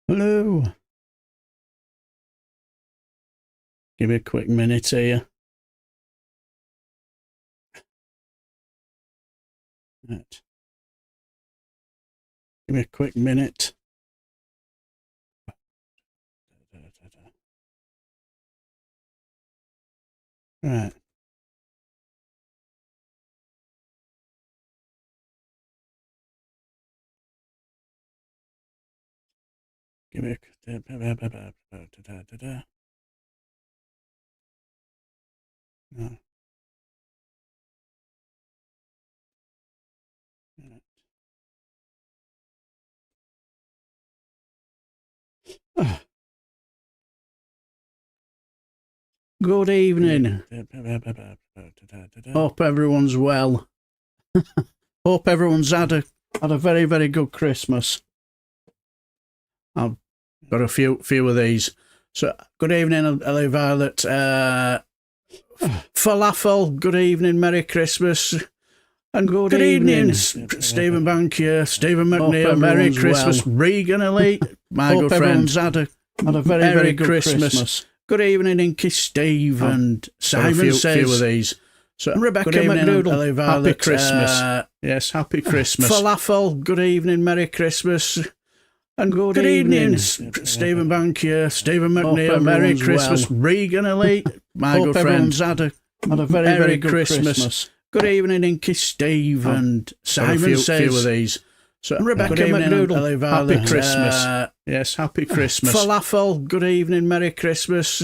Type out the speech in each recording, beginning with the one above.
Hello. Give me a quick minute here. Right. Give me a quick minute. Right. Give me a... No. Good evening. Hope everyone's well. Hope everyone's had a very, very good Christmas. I've got a few of these. So, good evening, Ellie Violet. Falafel, good evening, Merry Christmas. And good evening, Stephen Bankier, Stephen McNeil, Merry Christmas, well. Regan Elite, my good friends, had a very good Christmas. Good evening, Inky Steve and Simon says. Few of these. So, Rebecca McDoodle, happy Christmas. Yes, happy Christmas. Falafel, good evening, Merry Christmas. And good evening, Stephen Bankier, Stephen McNeil, Merry Christmas, well. Regan Elite, my good friends, had a very good Christmas. Good evening, Inky Steve and Simon says. Few of these. So, Rebecca McDoodle, happy Christmas. Yes, happy Christmas. Falafel, good evening, Merry Christmas.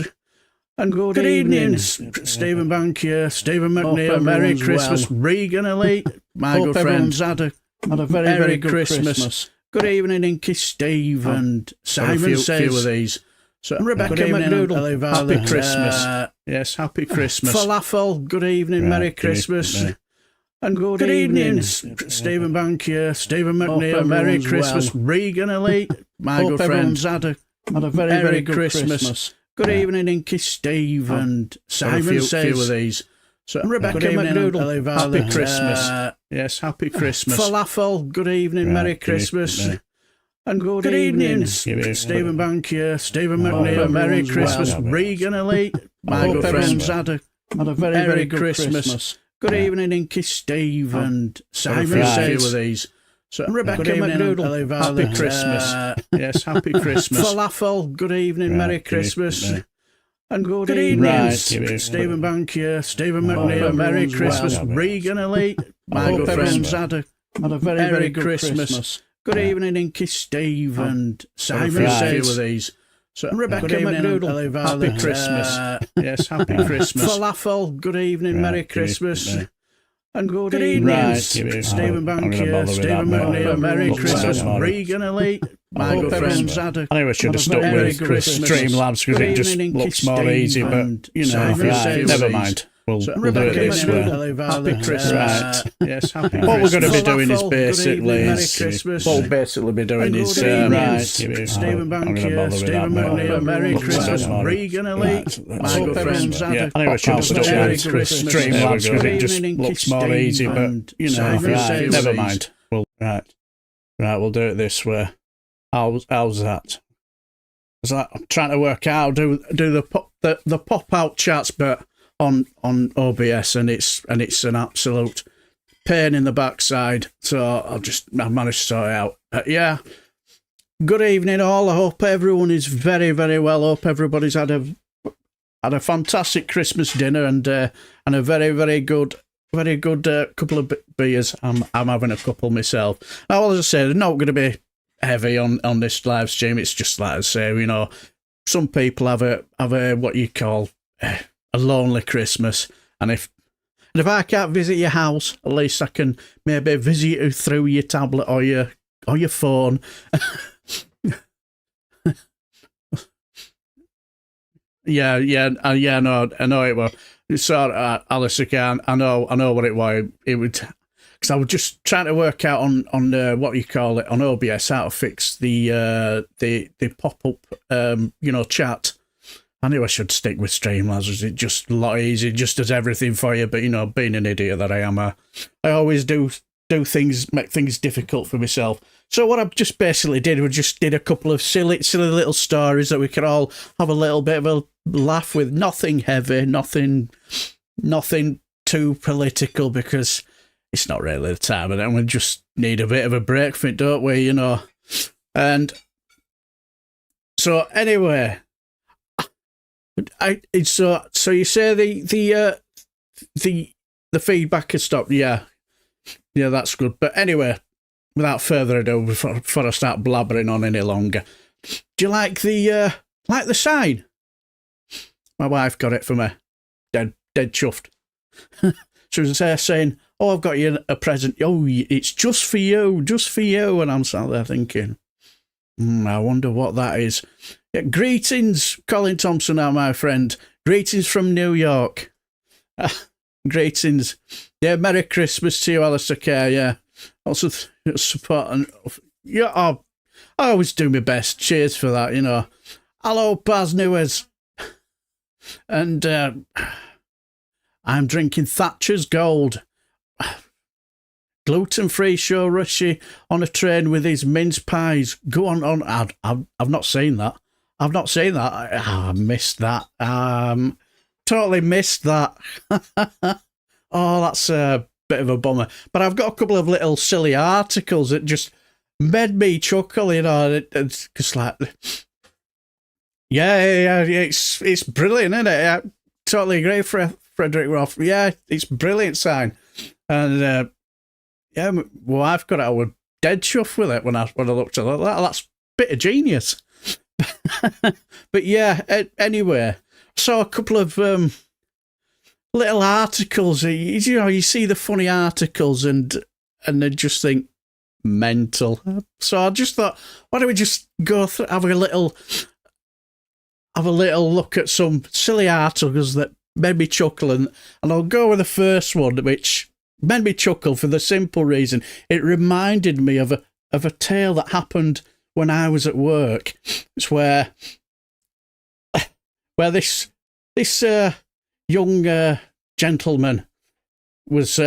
And good evening, Stephen Bankier, Stephen McNeil, Merry Christmas, well. Regan Elite, my good friends, had a very good Christmas. Good evening, Inky Steve and Simon says. Few of these. So, Rebecca McDoodle, happy Christmas. Yes, happy Christmas. Falafel, good evening, Merry Christmas. And good evening, Stephen Bankier, Stephen McNeil, Merry Christmas, well. Regan Elite, my good friends, had a very good Christmas. Good evening, Inky Steve and Simon says. Few of these. So, Rebecca McDoodle, happy Christmas. Yes, happy Christmas. Falafel, good evening, Merry Christmas. And good evening, Stephen Bankier, Stephen McNeil, Merry Christmas, well. Regan Elite, my good friends, had a very good Christmas. Good evening, Inky Steve and Simon says. Few of these. So, Rebecca McDoodle, happy Christmas. Yes, happy Christmas. Falafel, good evening, Merry Christmas. And good evening, Stephen Bankier, Stephen McNeil, Merry Christmas, well. Regan Elite, my good friends, had a very good Christmas. Good evening, Inky Steve and Simon says. Few of these. So, Rebecca McDoodle, happy Christmas. Yes, happy Christmas. Falafel, good evening, Merry Christmas. And good evening, Stephen Bankier, Stephen McNeil, Merry Christmas, Regan Elite, my good friends, had a I should have stuck with Streamlabs because it just looks more easy, but, you know, never mind. We'll do it this way. Happy Christmas. Right. Yes, happy Christmas. What we're going to be doing is basically... What we'll basically be doing is... right. Stephen Bankier, Stephen McNeil, Merry Christmas, Regan Elite, my good friends, had a I should have stuck with Streamlabs because it just looks more easy, but, you know, never mind. Right, we'll do it this way. How's that? I'm trying to work out, do the pop-out chats, but on OBS, and it's an absolute pain in the backside. So I managed to sort it out. Yeah. Good evening, all. I hope everyone is very, very well. I hope everybody's had a fantastic Christmas dinner and a very, very good couple of beers. I'm having a couple myself. Now, as I said, they're not going to be heavy on this live stream. It's just like I say, you know, some people have a what you call a lonely Christmas, and if I can't visit your house, at least I can maybe visit you through your tablet or your phone. No, I know it was. So, Alice, again, I know what it was. It would, because I was just trying to work out on what you call it on OBS how to fix the pop up chat. I knew I should stick with Streamlabs. It's just a lot easier, just does everything for you. But, you know, being an idiot that I am, I always do do things, make things difficult for myself. So what I just basically did was just did a couple of silly little stories that we could all have a little bit of a laugh with. Nothing heavy, nothing too political, because it's not really the time, and then we just need a bit of a break from it, don't we? You know. And so anyway, so you say the feedback has stopped, yeah, that's good. But anyway, without further ado, before I start blabbering on any longer, do you like the sign? My wife got it for me, dead chuffed. She was there saying, "Oh, I've got you a present. Oh, it's just for you, and I'm sat there thinking, I wonder what that is. Yeah, greetings, Colin Thompson, now my friend. Greetings from New York. Greetings. Yeah, Merry Christmas to you, Alistair Kerr. Yeah, also support and yeah. I always do my best. Cheers for that. You know. Hello, Paz Newers. And I'm drinking Thatcher's Gold. Gluten-free show Rushy on a train with his mince pies. Go on. I've not seen that. I missed that. Totally missed that. Oh, that's a bit of a bummer. But I've got a couple of little silly articles that just made me chuckle, you know. It's just like, yeah, it's brilliant, isn't it? I totally agree, Frederick Roth. Yeah, it's brilliant sign. And yeah, well, I've got it. I was dead chuffed with it when I looked at that. That's a bit of genius. But yeah, anyway, I saw a couple of little articles. You know, you see the funny articles and they just think mental. So I just thought, why don't we just go through, have a little look at some silly articles that made me chuckle, and I'll go with the first one, which made me chuckle for the simple reason it reminded me of a tale that happened when I was at work. It's where this young gentleman was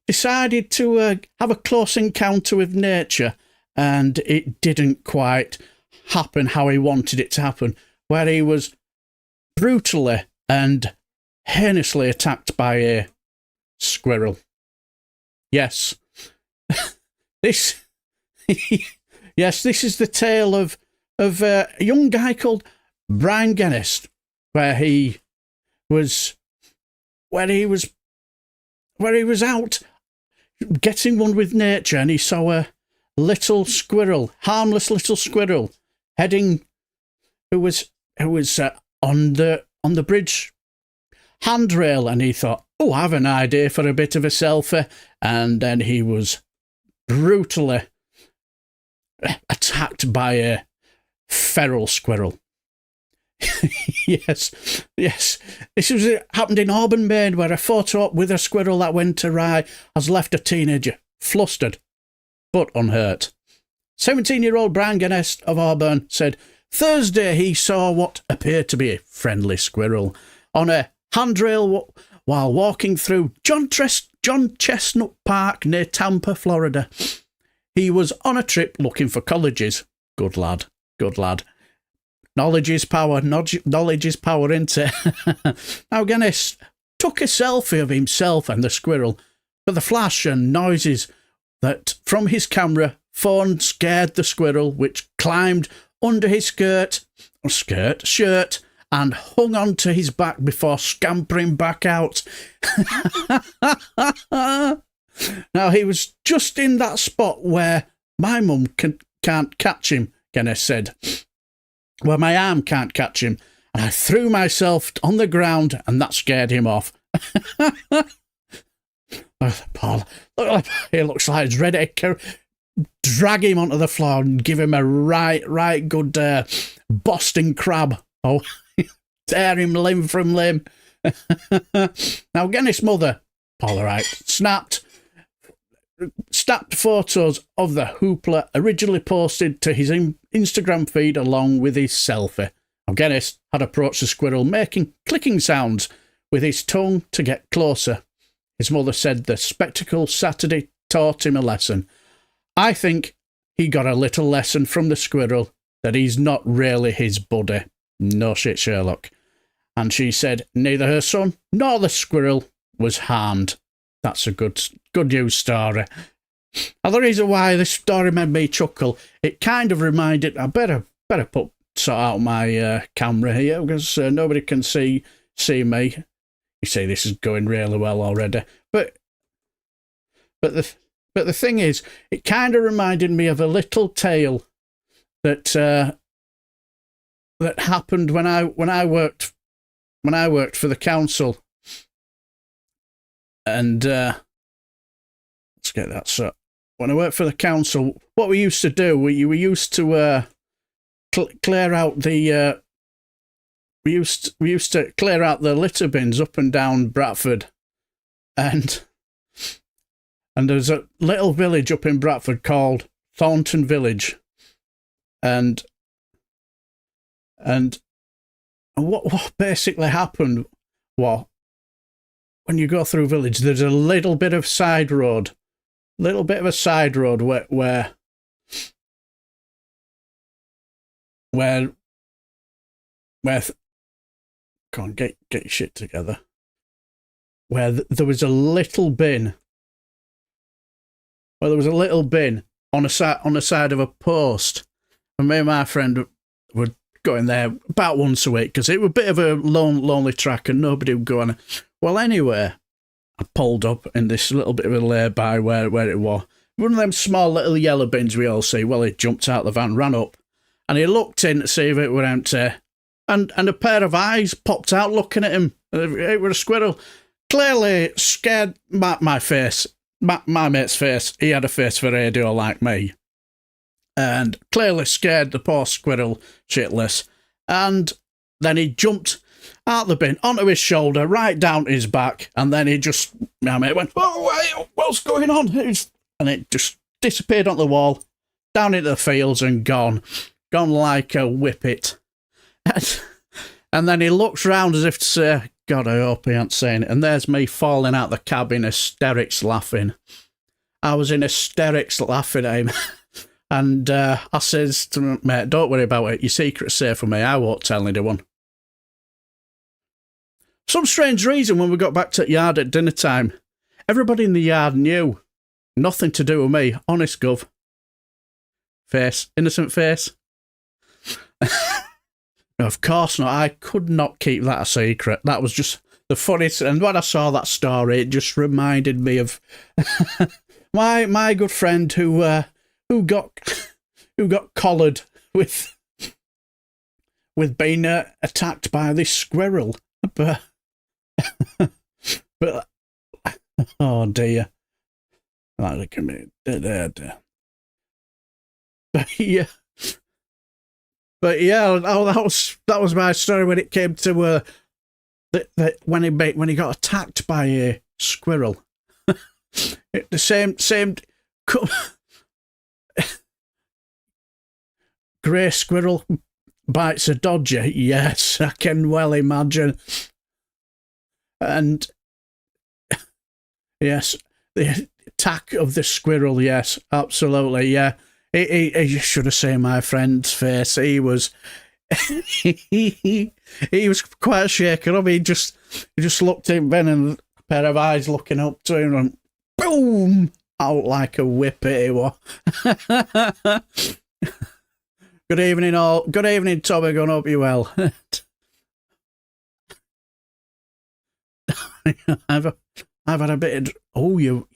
decided to have a close encounter with nature, and it didn't quite happen how he wanted it to happen, where he was brutally and heinously attacked by a squirrel. Yes. This is the tale of a young guy called Brian Guinness, where he was out getting one with nature, and he saw a little squirrel, harmless little squirrel, who was on the bridge handrail, and he thought, oh, I have an idea for a bit of a selfie, and then he was brutally attacked by a feral squirrel. Yes. This happened in Auburn, Maine, where a photo op with a squirrel that went awry has left a teenager flustered but unhurt. 17-year-old Brian Guinness of Auburn said Thursday he saw what appeared to be a friendly squirrel on a handrail while walking through John Chestnut Park near Tampa, Florida. He was on a trip looking for colleges. Good lad. Knowledge is power, isn't it? Now Guinness took a selfie of himself and the squirrel, but the flash and noises that from his camera phone scared the squirrel, which climbed under his shirt, and hung onto his back before scampering back out. Now, he was just in that spot where my mum can't catch him, Guinness said. Where my arm can't catch him, and I threw myself on the ground, and that scared him off. Paul, he looks like he's ready to drag him onto the floor and give him a right good Boston crab. Oh, tear him limb from limb. Now, Guinness' mother, Paul, right, snapped photos of the hoopla originally posted to his Instagram feed along with his selfie. Now, Guinness had approached the squirrel, making clicking sounds with his tongue to get closer. His mother said the spectacle Saturday taught him a lesson. I think he got a little lesson from the squirrel that he's not really his buddy. No shit, Sherlock. And she said neither her son nor the squirrel was harmed. That's a good news story. And the reason why this story made me chuckle, it kind of reminded, I better sort out my camera here because nobody can see me. You see, this is going really well already. But the thing is, it kind of reminded me of a little tale that that happened when I worked for the council. And let's get that. So when I worked for the council, what we used to do, we used to clear out the we used to clear out the litter bins up and down Bradford, and there's a little village up in Bradford called Thornton Village, and what basically happened was, when you go through village, there's a little bit of a side road where can't get your shit together. Where there was a little bin. Well, there was a little bin on the side of a post, and me and my friend would go in there about once a week because it was a bit of a lonely track and nobody would go on it. Well, anyway, I pulled up in this little bit of a lay-by where it was. One of them small little yellow bins we all see. Well, he jumped out the van, ran up, and he looked in to see if it were empty. And a pair of eyes popped out looking at him. It was a squirrel. Clearly scared my face, my mate's face. He had a face for radio like me. And clearly scared the poor squirrel shitless. And then he jumped out the bin, onto his shoulder, right down his back, and then my mate went, "Oh, what's going on?" And it just disappeared on the wall, down into the fields and gone like a whippet. And then he looks round as if to say, "God, I hope he ain't saying it." And there's me falling out the cab in hysterics laughing. I was in hysterics laughing at him. And I says to my mate, "Don't worry about it. Your secret's safe for me. I won't tell anyone." Some strange reason, when we got back to the yard at dinner time, everybody in the yard knew. Nothing to do with me. Honest, Gov. Face. Innocent face. Of course not. I could not keep that a secret. That was just the funniest. And when I saw that story, it just reminded me of my good friend who got collared with being attacked by this squirrel. But oh dear. But yeah, that was my story when it came to when he got attacked by a squirrel. The same grey squirrel bites a dodger. Yes, I can well imagine. And yes, the attack of the squirrel. Yes, absolutely. Yeah, he should have seen my friend's face. He was he was quite shaken up. He just looked at Ben and a pair of eyes looking up to him, and boom, out like a whippet he was. Good evening, all. Good evening, Tommy. Gonna hope you well. I've had a bit of. Are you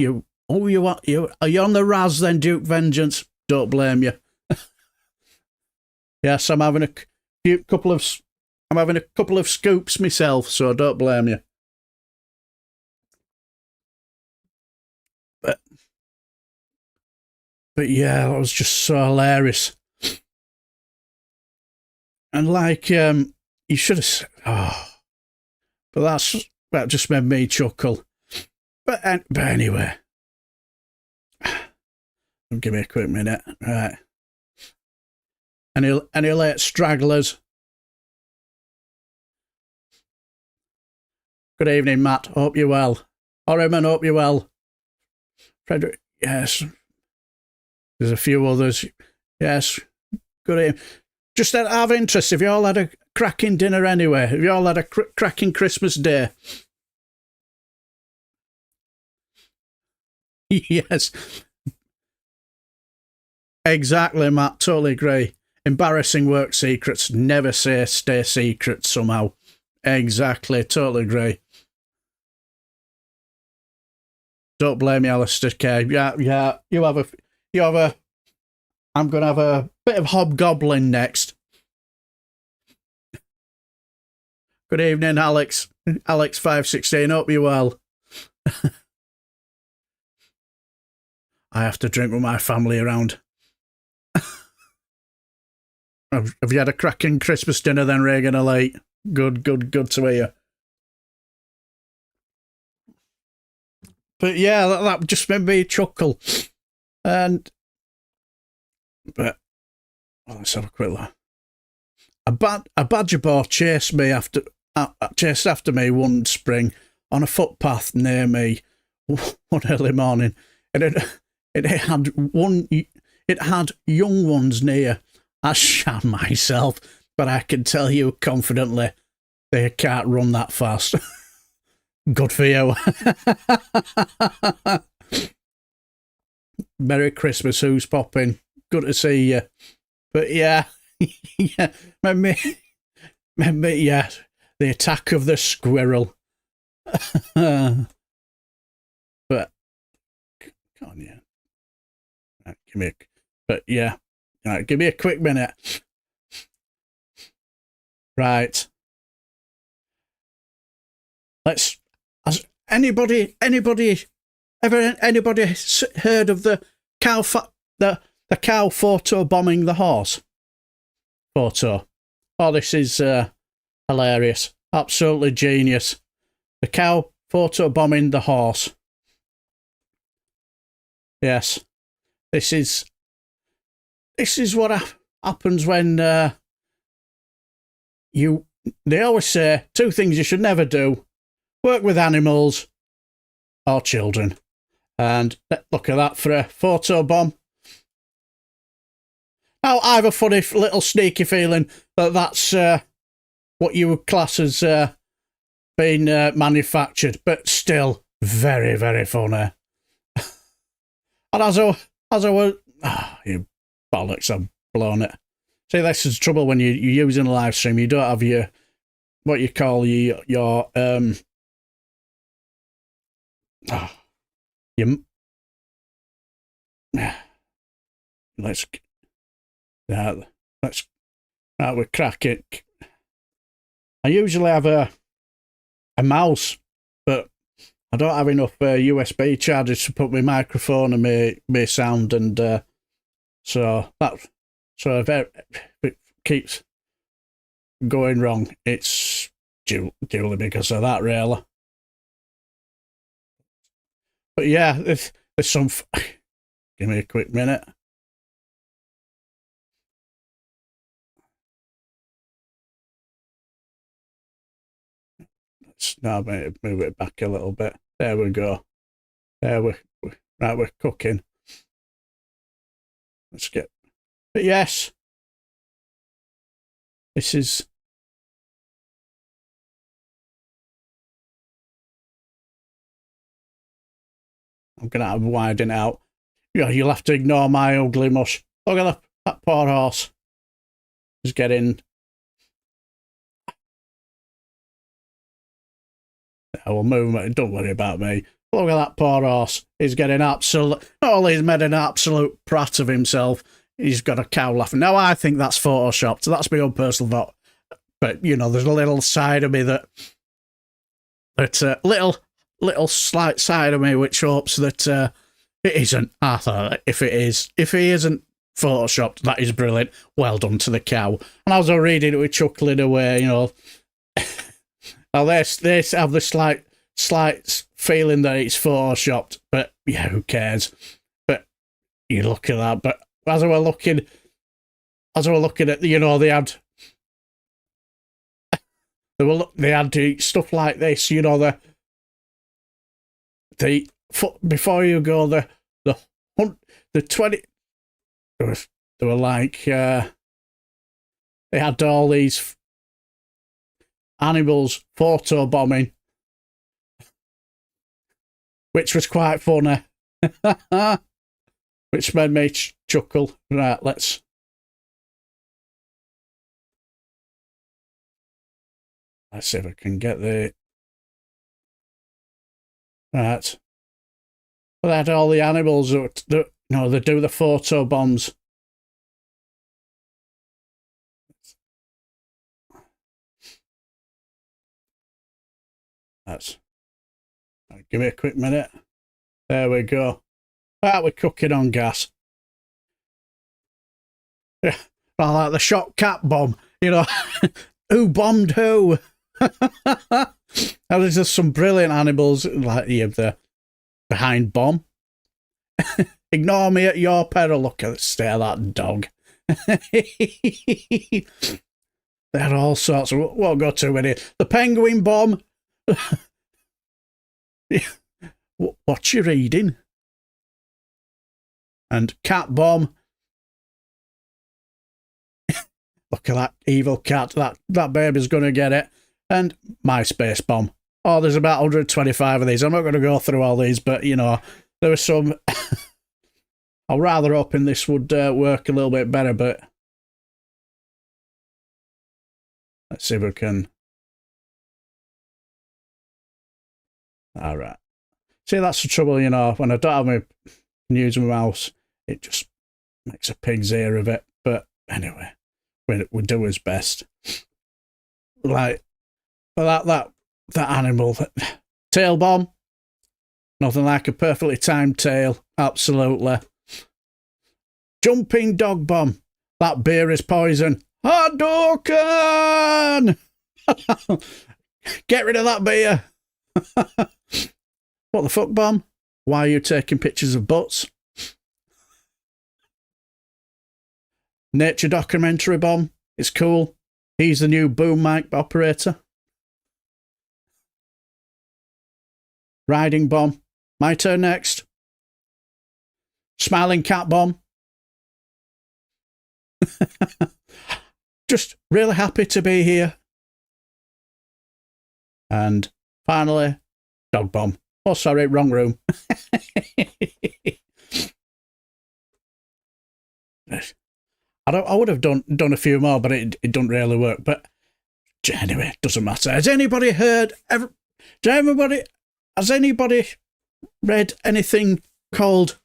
on the Raz then, Duke Vengeance? Don't blame you. Yes, I'm having a couple of scoops myself, so don't blame you. But yeah, that was just so hilarious. And like, you should have said, but that just made me chuckle. But anyway, give me a quick minute, right? Any late stragglers? Good evening, Matt. Hope you're well. Orriman, hope you're well. Frederick, Yes. There's a few others. Yes. Good evening. Just out of interest, have you all had a cracking dinner anyway? Have you all had a cracking Christmas day? Yes. Exactly, Matt. Totally agree. Embarrassing work secrets never stay secret somehow. Exactly. Totally agree. Don't blame me, Alistair K. Yeah. You have a. I'm going to have a bit of hobgoblin next. Good evening, Alex. Alex516. Hope you're well. I have to drink with my family around. Have you had a cracking Christmas dinner then, Reagan Elite? Good to hear. But yeah, that just made me chuckle. But let's have a quick look. A badger boar chased after me one spring on a footpath near me one early morning. It had young ones near. I shat myself, but I can tell you confidently they can't run that fast. Good for you. Merry Christmas, who's popping? Good to see you. But yeah, yeah, remember, yeah, the attack of the squirrel. But, come on, yeah. Right, give me a quick minute. Right. Has anybody heard of the cow photobombing the horse photo? Oh, this is hilarious. Absolutely genius. The cow photobombing the horse. Yes. This is what happens when they always say two things you should never do: work with animals or children. And look at that for a photo bomb. Now, I have a funny little sneaky feeling that that's what you would class as being manufactured, but still very, very funny. And as I was, you bollocks, I've blown it. See, this is the trouble when you're using a live stream. You don't have your, what you call your we're cracking. I usually have a mouse, but I don't have enough USB chargers to put my microphone and my sound, and so if it keeps going wrong, it's duly because of that, really. But yeah, there's some. Give me a quick minute. Let's now move it back a little bit. There we go. We're cooking. Let's get. But yes, this is. I'm going to have to widen it out. Yeah, you'll have to ignore my ugly mush. Look at that poor horse. He's getting... I will move it. Don't worry about me. Look at that poor horse. He's getting absolute... Not only he's made an absolute prat of himself, he's got a cow laughing. Now, I think that's photoshopped. So that's my own personal vote. But, you know, there's a little side of me that little slight side of me which hopes that it isn't. I thought if it isn't photoshopped, that is brilliant. Well done to the cow. And I was reading it with chuckling away, you know. Now they have the slight feeling that it's photoshopped, but yeah, who cares? But you look at that. But as I were looking at, you know, they had stuff like this, you know, before you go, the the 20. They were like they had all these animals photobombing, which was quite funny, which made me chuckle. Right, let's see if I can get the right. Well, they had all the animals that they do the photo bombs. Give me a quick minute. There we go. Right, we're cooking on gas. Yeah, I like the shot cat bomb. Who bombed who? Now, there's just some brilliant animals like you have the behind bomb. Ignore me at your peril. Look at the state of that dog. They had all sorts of. Won't go too many. The penguin bomb. What you reading? And cat bomb. Look at that evil cat. That baby's going to get it. And MySpace bomb. Oh, there's about 125 of these. I'm not going to go through all these, but, there were some. I'm rather hoping this would work a little bit better, but let's see if we can. All right. See, that's the trouble, when I don't have use my mouse, it just makes a pig's ear of it. But anyway, we do his best. Like, that animal, tail bomb, nothing like a perfectly timed tail, absolutely. Jumping dog bomb, that beer is poison. Hadouken! Get rid of that beer. What the fuck bomb? Why are you taking pictures of butts? Nature documentary bomb. It's cool. He's the new boom mic operator. Riding bomb. My turn next. Smiling cat bomb. Just really happy to be here. And finally, dog bomb. Oh, sorry, wrong room. I would have done a few more, but it doesn't really work. But anyway, it doesn't matter. Has anybody heard? Has anybody read anything called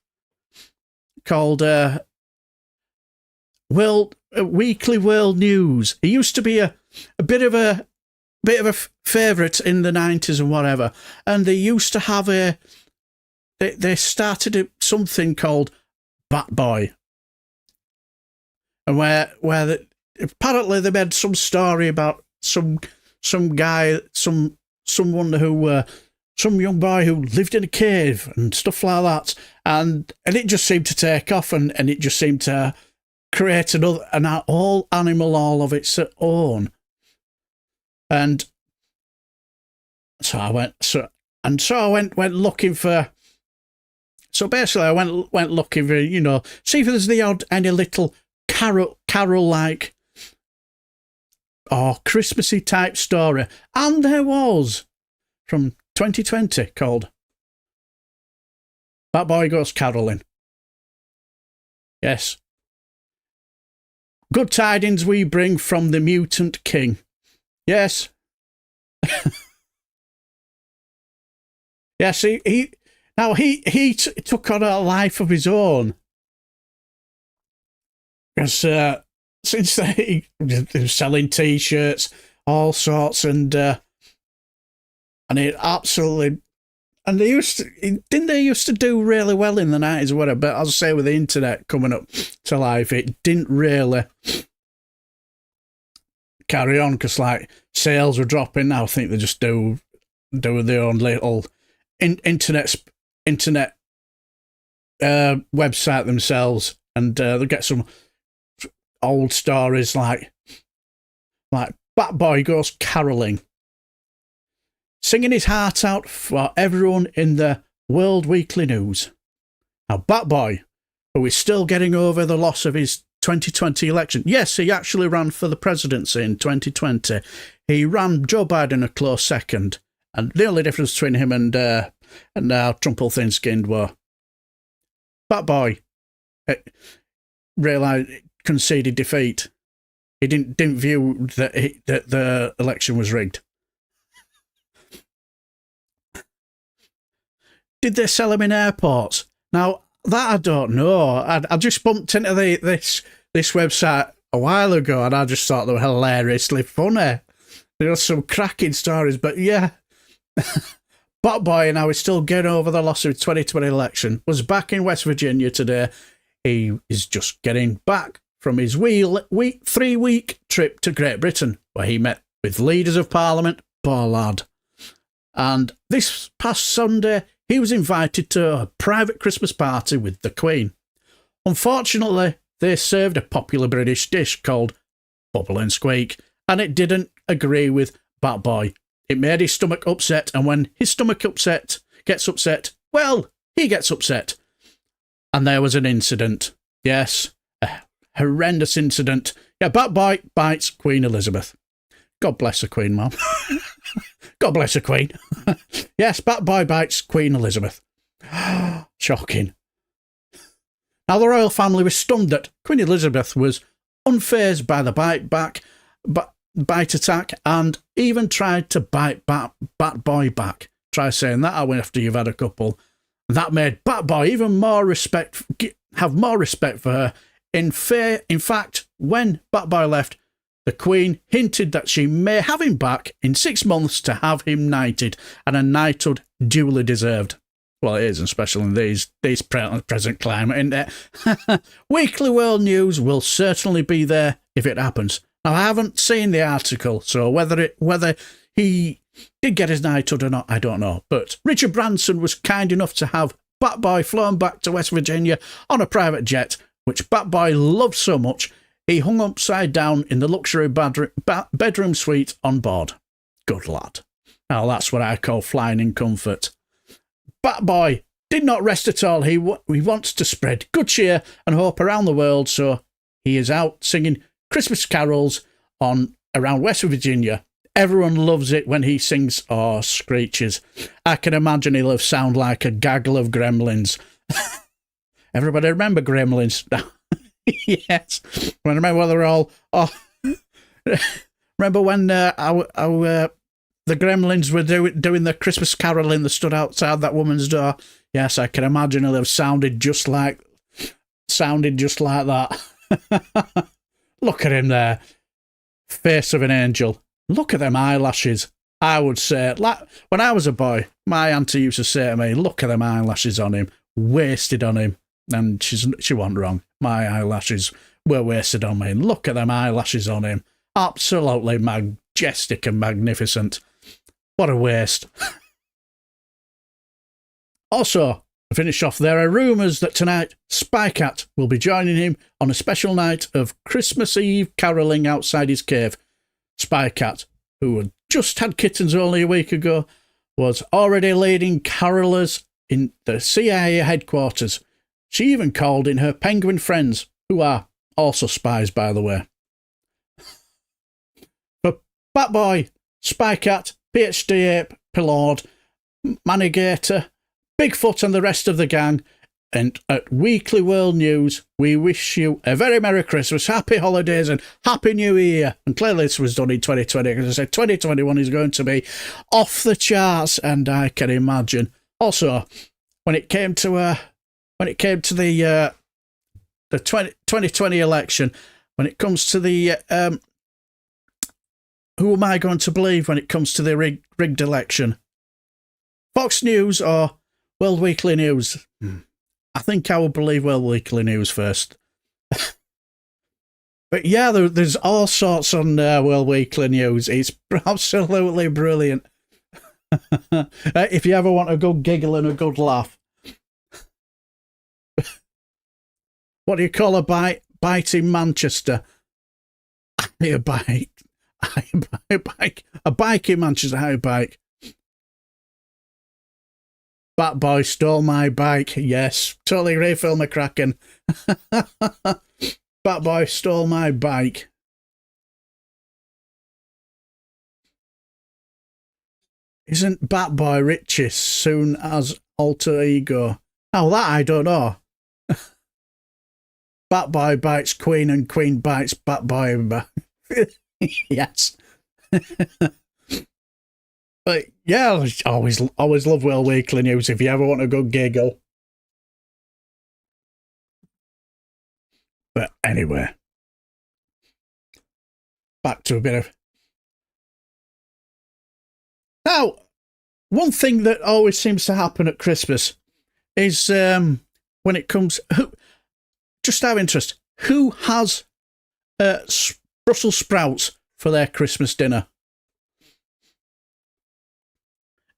Weekly World News? It used to be a bit of a favourite in the 90s and whatever, and they used to have they started something called Bat Boy, and where apparently they made some story about some guy, someone who some young boy who lived in a cave and stuff like that, and it just seemed to take off, and it just seemed to create an all animal all of its own. And so I went looking for. So basically, I went looking for, see if there's any little carol like or Christmassy type story, and there was from 2020 called "That Boy Goes Caroling." Yes, good tidings we bring from the mutant king. Yes. Yes, he took on a life of his own. Because since they were selling T-shirts, all sorts, and it absolutely, and they used to do really well in the 90s or whatever. But as I say, with the internet coming up to life, it didn't really carry on, because like sales were dropping. Now I think they just do their own little internet website themselves, and they'll get some old stories like Bat Boy Goes Caroling, singing his heart out for everyone in the World Weekly News. Now, Bat Boy, who is still getting over the loss of his 2020 election. Yes, he actually ran for the presidency in 2020. He ran Joe Biden a close second. And the only difference between him and our Trumple thin-skinned were Bat Boy realised conceded defeat. He didn't view that the election was rigged. Did they sell him in airports? Now, that I don't know. I just bumped into this website a while ago, and I just thought they were hilariously funny. There are some cracking stories, but yeah. Bat Boy, now he's still getting over the loss of the 2020 election, was back in West Virginia today. He is just getting back from his 3-week trip to Great Britain, where he met with leaders of Parliament. Poor lad. And this past Sunday, he was invited to a private Christmas party with the Queen. Unfortunately, they served a popular British dish called Bubble and Squeak, and it didn't agree with Bat Boy. It made his stomach upset, and when his stomach gets upset, well, he gets upset. And there was an incident. Yes, a horrendous incident. Yeah, Bat Boy bites Queen Elizabeth. God bless the Queen, Mum. God bless the Queen. Yes, Bat Boy bites Queen Elizabeth. Shocking. Now, the royal family was stunned that Queen Elizabeth was unfazed by the bite attack, and even tried to bite Bat Boy back. Try saying that after you've had a couple. That made Bat Boy even more have more respect for her. In fact, when Bat Boy left, the Queen hinted that she may have him back in 6 months to have him knighted, and a knighthood duly deserved. Well, it is, especially in these present climate, isn't it? Weekly World News will certainly be there if it happens. Now, I haven't seen the article, so whether he did get his knighthood or not, I don't know. But Richard Branson was kind enough to have Bat Boy flown back to West Virginia on a private jet, which Bat Boy loved so much, he hung upside down in the luxury bedroom suite on board. Good lad. Now, that's what I call flying in comfort. Bat Boy did not rest at all. He wants to spread good cheer and hope around the world, so he is out singing Christmas carols around West Virginia. Everyone loves it when he sings or screeches. I can imagine he'll sound like a gaggle of gremlins. Everybody remember gremlins? Yes. I remember they were all... Oh. Remember when the gremlins were doing the Christmas caroling that stood outside that woman's door? Yes, I can imagine it'll have sounded just like that. Look at him there. Face of an angel. Look at them eyelashes. I would say, like when I was a boy, my auntie used to say to me, look at them eyelashes on him. Wasted on him. And she wasn't wrong. My eyelashes were wasted on me. Look at them eyelashes on him. Absolutely majestic and magnificent. What a waste. Also, to finish off, there are rumours that tonight Spy Cat will be joining him on a special night of Christmas Eve carolling outside his cave. Spy Cat, who had just had kittens only a week ago, was already leading carolers in the CIA headquarters. She even called in her penguin friends, who are also spies, by the way. But Bat Boy, Spy Cat, PhD Ape, Pilord, Manigator, Bigfoot and the rest of the gang, and at Weekly World News, we wish you a very Merry Christmas, Happy Holidays and Happy New Year. And clearly this was done in 2020, because I said 2021 is going to be off the charts, and I can imagine. Also, when it came to the 2020 election, when it comes to the who am I going to believe when it comes to the rigged election? Fox News or World Weekly News? I think I would believe World Weekly News first. But yeah, there's all sorts on World Weekly News. It's absolutely brilliant. If you ever want a good giggle and a good laugh. What do you call a bite in Manchester? A bike. A bike in Manchester. How a bike. Bat Boy stole my bike. Yes, totally agree, Phil McCracken. Bat Boy stole my bike. Isn't Bat Boy Richie soon as alter ego? Oh, that I don't know. Bat Boy bites Queen and Queen bites Bat Boy. Yes. But yeah, always love World Weekly News if you ever want a good giggle. But anyway, back to a bit of... Now, one thing that always seems to happen at Christmas is when it comes... just out of interest, who has Brussels sprouts for their Christmas dinner?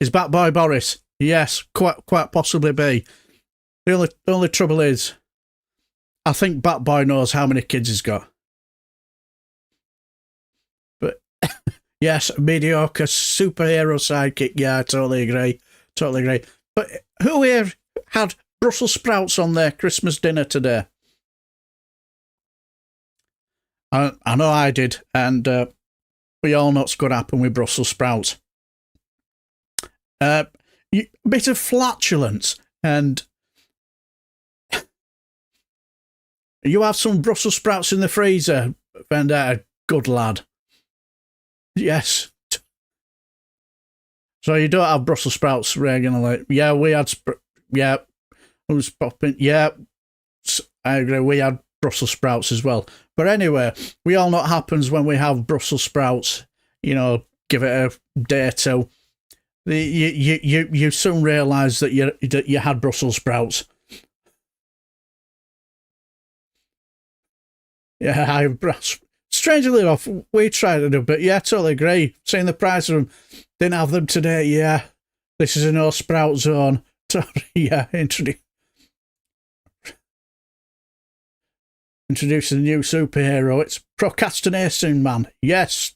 Is Bat Boy Boris? Yes, quite possibly be. The only trouble is, I think Bat Boy knows how many kids he's got. But yes, mediocre superhero sidekick. Yeah, I totally agree. But who here had Brussels sprouts on their Christmas dinner today? I know I did, and we all know what's going to happen with Brussels sprouts. A bit of flatulence, and you have some Brussels sprouts in the freezer, Vendetta, good lad. Yes. So you don't have Brussels sprouts regularly. Yeah, we had... yeah, who's popping? Yeah, I agree, we had Brussels sprouts as well. But anyway, we all know what happens when we have Brussels sprouts. You know, give it a day or two. You soon realise that you had Brussels sprouts. Yeah, strangely enough, we tried to do, but yeah, totally agree. Seeing the price of them, didn't have them today. Yeah, this is a no sprout zone. Yeah, introducing a new superhero. It's Procrastination Man. Yes.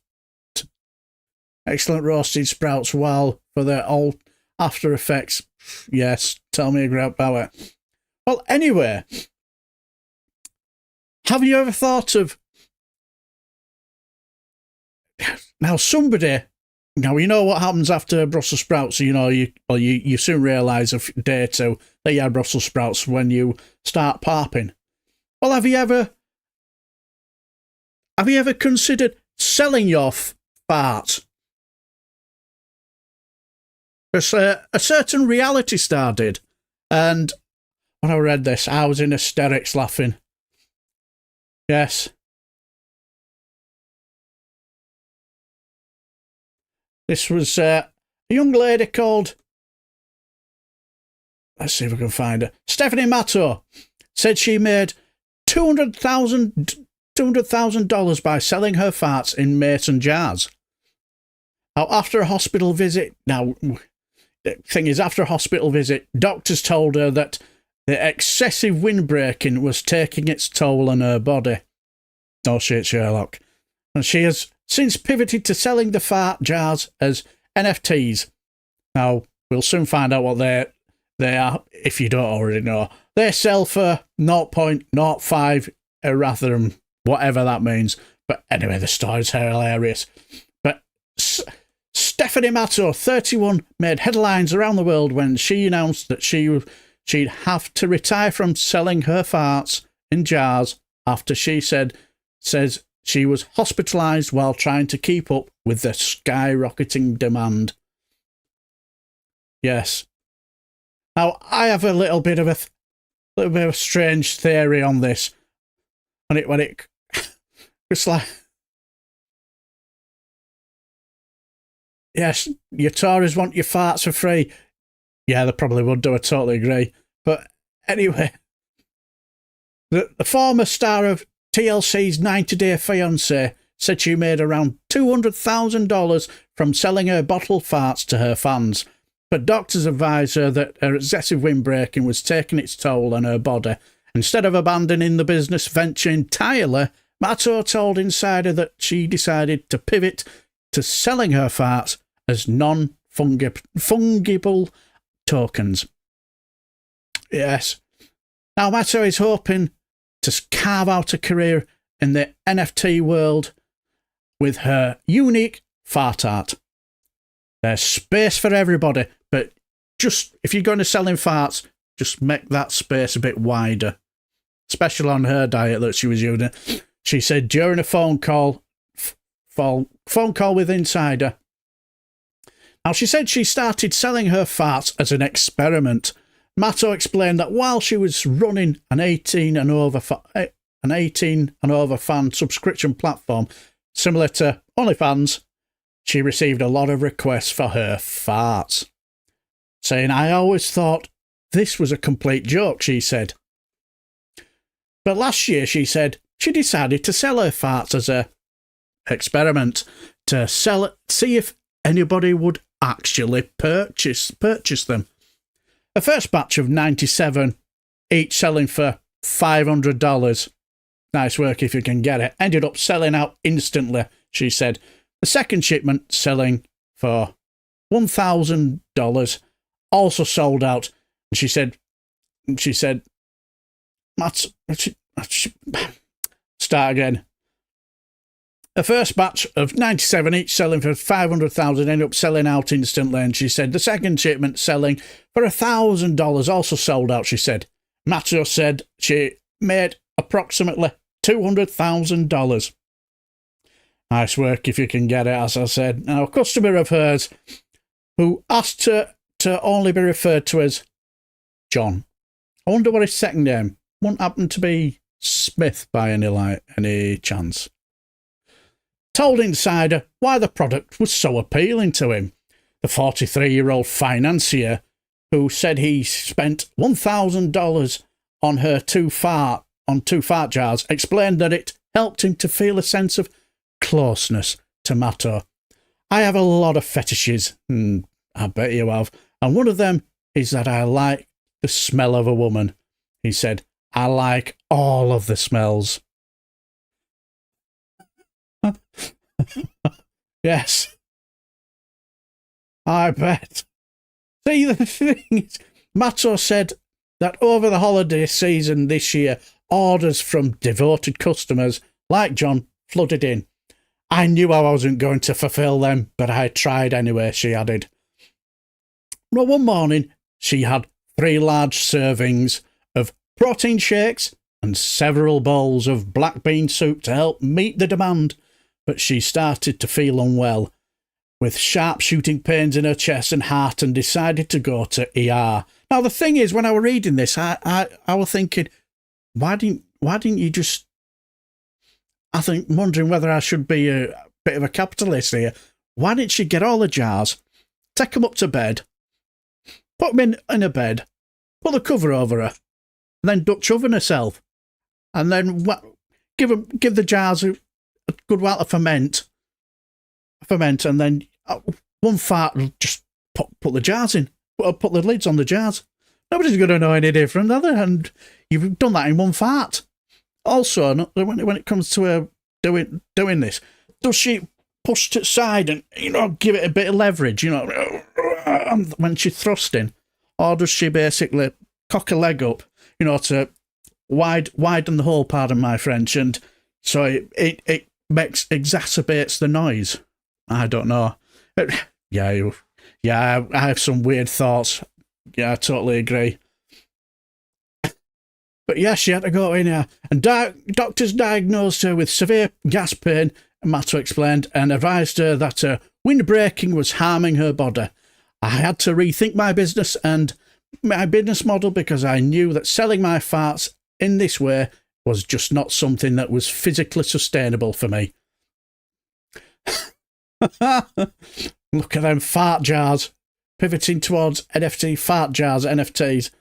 Excellent roasted sprouts, well, for their old after effects. Yes, tell me about it. Well, anyway, have you ever thought of... Now, somebody... Now, you know what happens after Brussels sprouts, you know, you soon realise a day or two that you had Brussels sprouts when you start popping. Well, have you ever considered selling your fart? Because a certain reality star did, and when I read this, I was in hysterics laughing. Yes. This was a young lady called... Let's see if we can find her. Stephanie Matto said she made $200,000 by selling her farts in mason jars. Now, after a hospital visit... Now... The thing is, after a hospital visit, doctors told her that the excessive windbreaking was taking its toll on her body. Oh shit, Sherlock. And she has since pivoted to selling the fart jars as NFTs. Now, we'll soon find out what they are, if you don't already know. They sell for 0.05 Ethereum, whatever that means. But anyway, the story's hilarious. But... Stephanie Matto, 31, made headlines around the world when she announced that she'd have to retire from selling her farts in jars after she says she was hospitalised while trying to keep up with the skyrocketing demand. Yes. Now, I have a little bit of a strange theory on this. When it it's like... Yes, your Tories want your farts for free. Yeah, they probably would do, I totally agree. But anyway, the former star of TLC's 90-Day Fiancé said she made around $200,000 from selling her bottled farts to her fans. But doctors advised her that her excessive windbreaking was taking its toll on her body. Instead of abandoning the business venture entirely, Matto told Insider that she decided to pivot to selling her farts as non-fungible tokens. Yes. Now, Matto is hoping to carve out a career in the NFT world with her unique fart art. There's space for everybody, but just if you're going to sell in farts, just make that space a bit wider. Especially on her diet that she was using. She said during a phone call with Insider. Now, she said she started selling her farts as an experiment. Matto explained that while she was running an 18 and over fan subscription platform similar to OnlyFans, she received a lot of requests for her farts. Saying, I always thought this was a complete joke, she said. But last year, she said, she decided to sell her farts as a experiment to see if anybody would actually purchase them. A first batch of 97, each selling for $500. Nice work if you can get it. Ended up selling out instantly, she said. The second shipment selling for $1,000 also sold out. She said, start again. The first batch of 97 each selling for 500,000 ended up selling out instantly, and she said the second shipment selling for $1,000 also sold out, she said. Matto said she made approximately $200,000. Nice work if you can get it, as I said. Now, a customer of hers who asked her to only be referred to as John. I wonder what his second name won't happen to be Smith by any chance. Told Insider why the product was so appealing to him. The 43-year-old financier, who said he spent $1,000 on her two fart jars, explained that it helped him to feel a sense of closeness to Matto. I have a lot of fetishes, I bet you have, and one of them is that I like the smell of a woman. He said, I like all of the smells. Yes. I bet. See, the thing is, Matto said that over the holiday season this year, orders from devoted customers like John flooded in. I knew I wasn't going to fulfill them, but I tried anyway, she added. Well, one morning, she had 3 large servings of protein shakes and several bowls of black bean soup to help meet the demand, but she started to feel unwell, with sharp shooting pains in her chest and heart, and decided to go to ER. Now, the thing is, when I was reading this, I was thinking, why didn't you just... wondering whether I should be a bit of a capitalist here. Why didn't she get all the jars, take them up to bed, put them in a bed, put the cover over her, and then Dutch oven herself, and then give the jars a good while to ferment, and then one fart will just put the jars in, put the lids on the jars. Nobody's going to know any different, are they? And you've done that in one fart. Also, when it comes to her doing this, does she push to the side and, give it a bit of leverage, when she's thrusting? Or does she basically cock a leg up, to widen the hole, pardon my French, and so it exacerbates the noise? I don't know. Yeah, I have some weird thoughts. Yeah, I totally agree. But yeah, she had to go in here. And doctors diagnosed her with severe gas pain, Matto explained, and advised her that her windbreaking was harming her body. I had to rethink my business model because I knew that selling my farts in this way was just not something that was physically sustainable for me. Look at them fart jars, pivoting towards NFT fart jars, NFTs.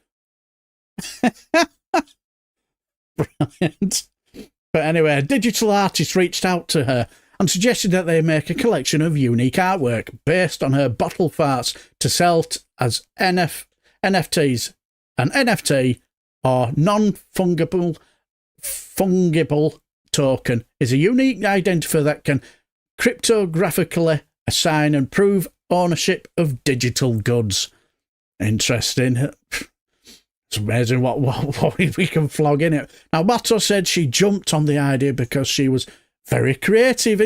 Brilliant. But anyway, a digital artist reached out to her and suggested that they make a collection of unique artwork based on her bottle farts to sell as NFTs. An NFT, or non-fungible token, is a unique identifier that can cryptographically assign and prove ownership of digital goods. Interesting. It's amazing what we can flog in it. Now, Matto said she jumped on the idea because she was very creative.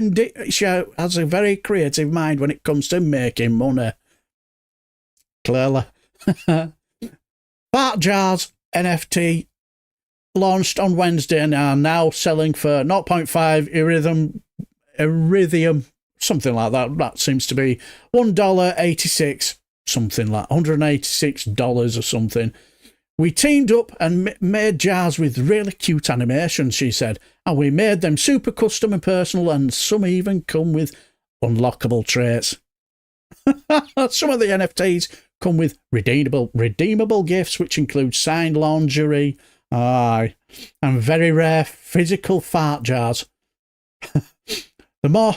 She has a very creative mind when it comes to making money. Clearly. Fart Jars NFT launched on Wednesday and are now selling for 0.5 Ethereum, something like that. That seems to be $1.86, something like $186 or something. We teamed up and made jars with really cute animations, she said, and we made them super custom and personal, and some even come with unlockable traits. Some of the NFTs come with redeemable gifts, which include signed lingerie, and very rare physical fart jars. The more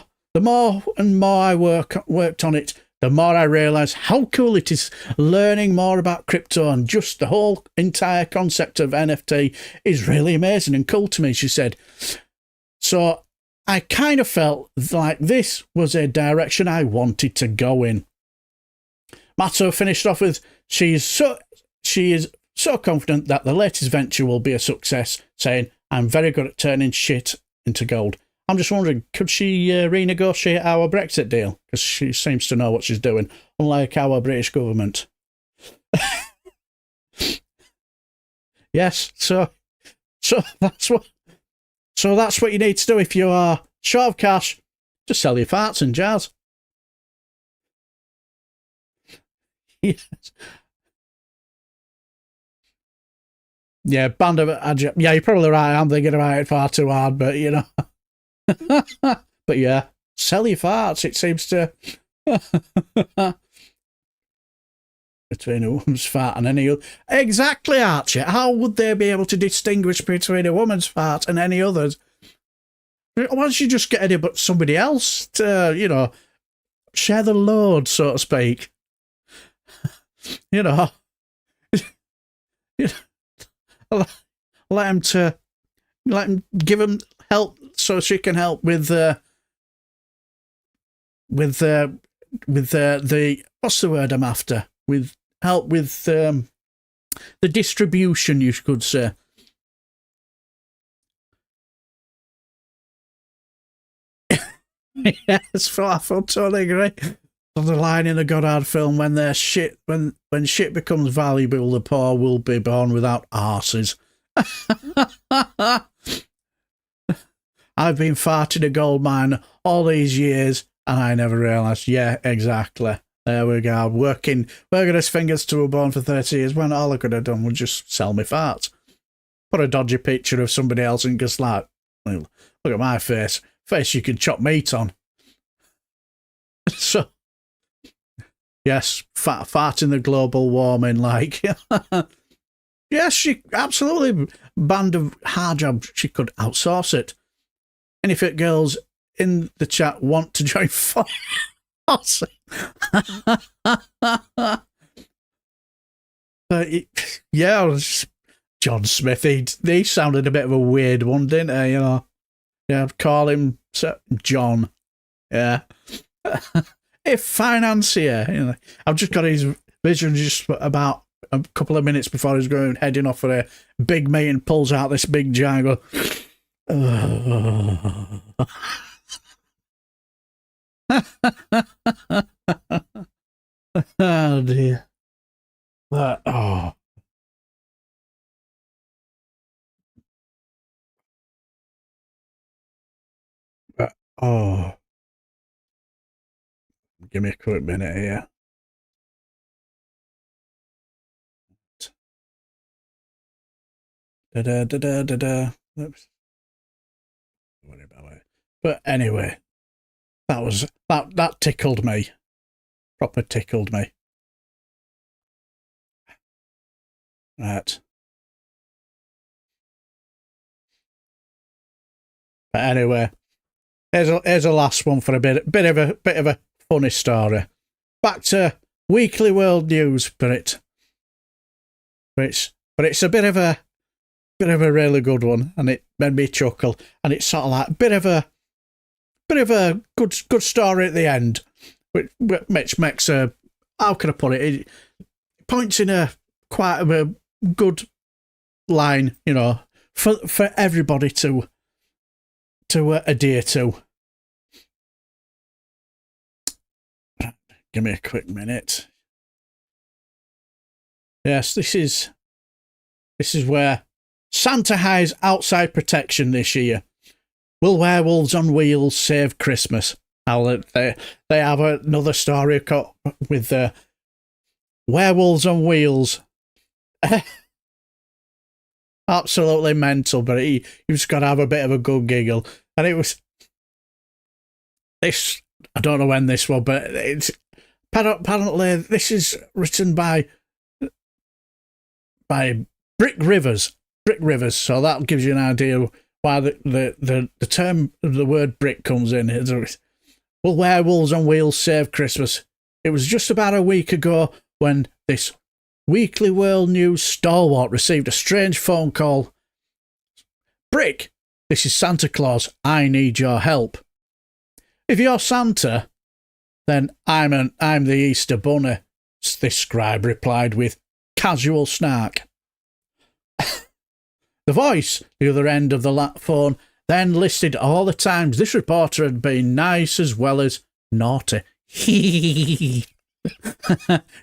and more I worked on it, the more I realised how cool it is. Learning more about crypto and just the whole entire concept of NFT is really amazing and cool to me, she said. So I kind of felt like this was a direction I wanted to go in. Matto finished off with, she is so confident that the latest venture will be a success, saying, I'm very good at turning shit into gold. I'm just wondering, could she renegotiate our Brexit deal? Because she seems to know what she's doing, unlike our British government. Yes, so that's what you need to do if you are short of cash. Just sell your farts and jars. Yes. Yeah, band of yeah, you're probably right. I'm thinking about it far too hard, but you know. But yeah, sell your farts. It seems to between a woman's fart and any other. Exactly, Archie. How would they be able to distinguish between a woman's fart and any others? Why don't you just get any but somebody else to, you know, share the load, so to speak? You know, let him give him help so she can help with the what's the word I'm after? With help with the distribution, you could say. Yes, I totally agree. On the line in the Goddard film, when shit becomes valuable, the poor will be born without arses. I've been farting a gold mine all these years, and I never realised. Yeah, exactly. There we go. Working his fingers to a bone for 30 years, when all I could have done was just sell me farts. Put a dodgy picture of somebody else and just like, look at my face you can chop meat on. So, yes, farting the global warming, like, yes, she absolutely, band of hard job, she could outsource it. Any fit girls in the chat want to join forces. Yeah, John Smith, he sounded a bit of a weird one, didn't he? You know, yeah, I'd call him John. Yeah. A financier. You know, I've just got his vision just about a couple of minutes before he's heading off for a big meeting, pulls out this big jar and goes, oh dear. But, give me a quick minute here. Oops. Don't worry about it. But anyway, that tickled me. Proper tickled me. Right. But anyway, here's a last one for a bit of a funny story. Back to weekly world news, but it's a bit of a really good one, and it made me chuckle, and it's sort of like a bit of a good story at the end, which makes a, how can I put it? points in quite a good line, you know, for everybody to adhere to. Give me a quick minute. Yes, this is where Santa hires outside protection this year. Will werewolves on wheels save Christmas? They have another story with werewolves on wheels. Absolutely mental, but you've just got to have a bit of a good giggle. And it was this. I don't know when this was, but it's apparently this is written by Brick Rivers. Brick Rivers. So that gives you an idea why the term, the word brick comes in. Will werewolves on wheels save Christmas? It was just about a week ago when this Weekly World News stalwart received a strange phone call. Brick, this is Santa Claus. I need your help. If you're Santa, then I'm the Easter Bunny, this scribe replied with casual snark. The voice, the other end of the phone, then listed all the times this reporter had been nice as well as naughty.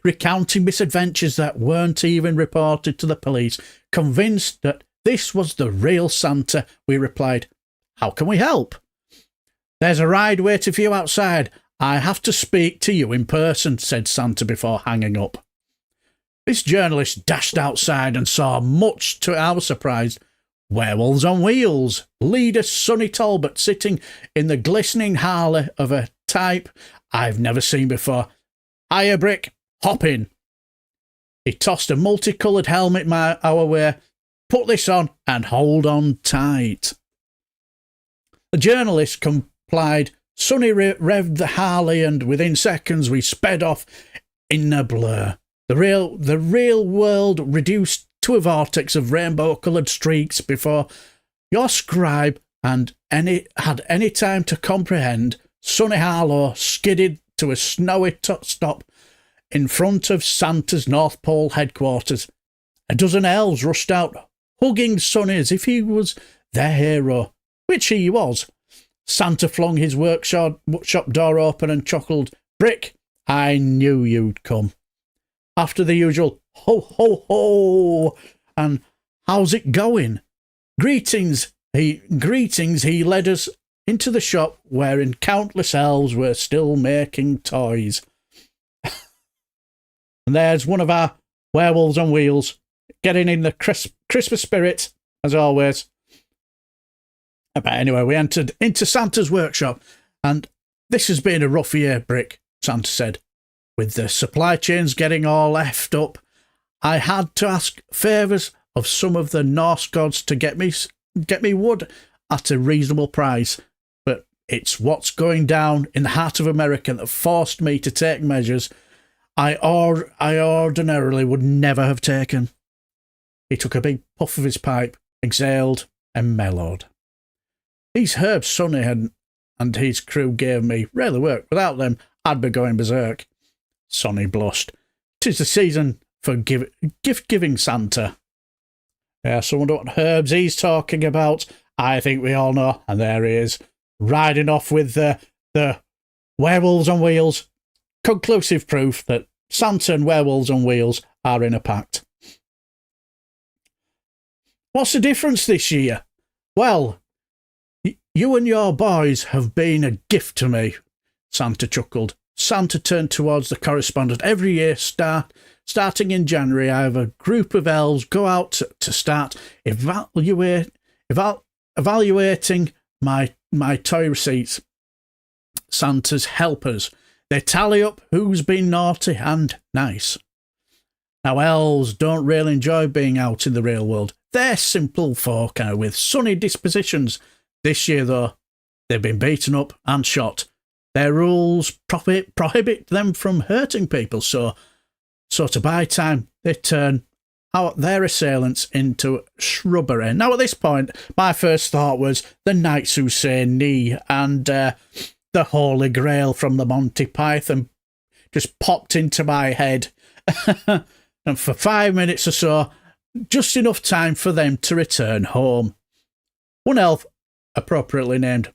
Recounting misadventures that weren't even reported to the police. Convinced that this was the real Santa, we replied, how can we help? There's a ride waiting for you outside. I have to speak to you in person, said Santa before hanging up. This journalist dashed outside and saw, much to our surprise, werewolves on wheels, leader Sonny Talbot sitting in the glistening Harley of a type I've never seen before. Hiya, Brick, hop in. He tossed a multicoloured helmet our way. Put this on and hold on tight. The journalist complied. Sonny revved the Harley, and within seconds we sped off in a blur. The real world reduced to a vortex of rainbow-coloured streaks before your scribe had any time to comprehend. Sonny Harlow skidded to a snowy stop in front of Santa's North Pole headquarters. A dozen elves rushed out, hugging Sonny as if he was their hero, which he was. Santa flung his workshop door open and chuckled, Brick, I knew you'd come. After the usual ho, ho, ho, and how's it going? Greetings, he led us into the shop wherein countless elves were still making toys. And there's one of our werewolves on wheels, getting in the Christmas spirit, as always. But anyway, we entered into Santa's workshop, and this has been a rough year, Brick, Santa said. With the supply chains getting all effed up, I had to ask favours of some of the Norse gods to get me wood at a reasonable price. But it's what's going down in the heart of America that forced me to take measures I ordinarily would never have taken. He took a big puff of his pipe, exhaled, and mellowed. These herbs Sonny and his crew gave me rarely worked. Without them, I'd be going berserk. Sonny blushed. 'Tis the season for gift-giving, Santa. Yes, I wonder what herbs he's talking about. I think we all know. And there he is, riding off with the werewolves on wheels. Conclusive proof that Santa and werewolves on wheels are in a pact. What's the difference this year? Well, you and your boys have been a gift to me, Santa chuckled. Santa turned towards the correspondent. Every year, starting in January, I have a group of elves go out to start evaluating my toy receipts. Santa's helpers. They tally up who's been naughty and nice. Now, elves don't really enjoy being out in the real world. They're simple folk with sunny dispositions. This year, though, they've been beaten up and shot. Their rules prohibit them from hurting people, so to buy time, they turn out their assailants into shrubbery. Now, at this point, my first thought was the Knights Who Say Knee and the Holy Grail from the Monty Python just popped into my head. and for 5 minutes or so, just enough time for them to return home. One elf, appropriately named